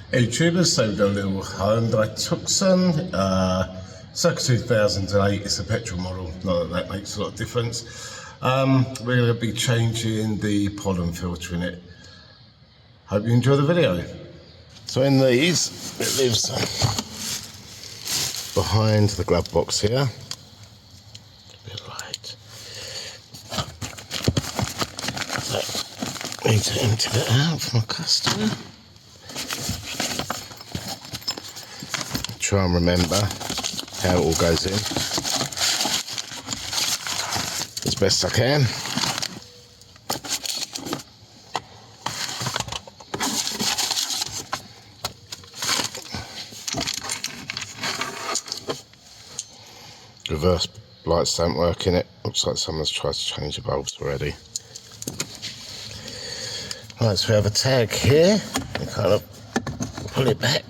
Hey tubers, so we've got a little Hyundai Tucson, circa 2008. It's a petrol model, not that makes a lot of difference. We're going to be changing the pollen filter in it. Hope you enjoy the video. So in these, it lives behind the glove box here. Right. So, need to empty that out for my customer. Try and remember how it all goes in as best I can. Reverse lights don't work in it. Looks like someone's tried to change the bulbs already. Right, so we have a tag here. We kind of pull it back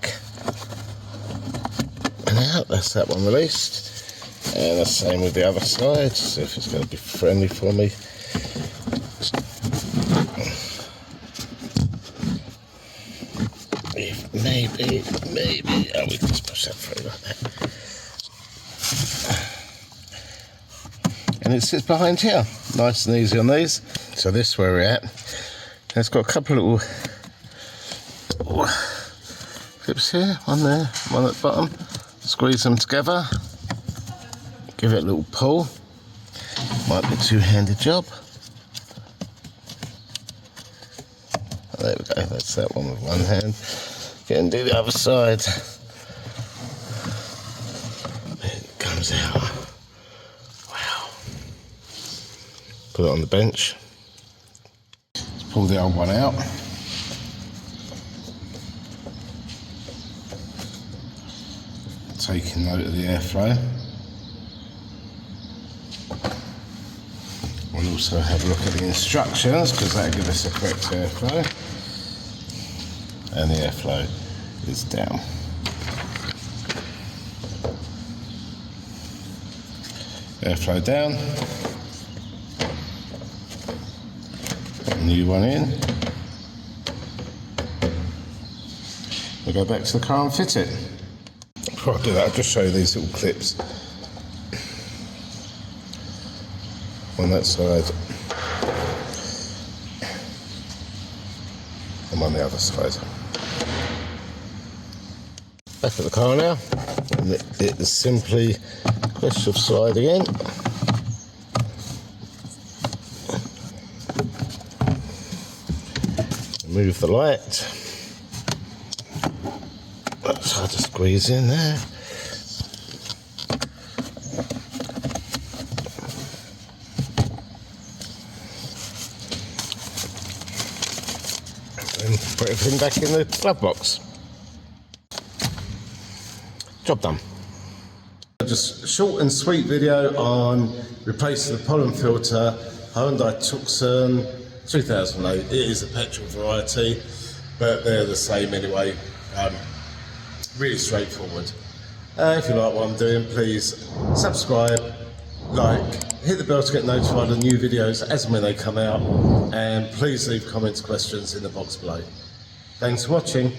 and out. That's that one released. And the same with the other side. See if it's going to be friendly for me. Maybe. Oh, we can just push that through like that. And it sits behind here, nice and easy on these. So this is where we're at. And it's got a couple of little clips here, one there, one at the bottom. Squeeze them together, give it a little pull. Might be a two-handed job. Oh, there we go, that's that one with one hand. Get and do the other side. It comes out. Wow. Put it on the bench. Let's pull the old one out. Taking note of the airflow. We'll also have a look at the instructions because that'll give us the correct airflow. And the airflow is down. Airflow down. New one in. We'll go back to the car and fit it. Before I do that, I'll just show you these little clips on that side and on the other side. Back at the car now, and it is simply a question of sliding in. Move the light. That's hard to squeeze in there. And put everything back in the glove box. Job done. Just a short and sweet video on replacing the pollen filter, Hyundai Tucson 2008. It is a petrol variety, but they're the same anyway. Really straightforward. If you like what I'm doing, please subscribe, like, hit the bell to get notified of new videos as and when they come out, and please leave comments, questions in the box below. Thanks for watching.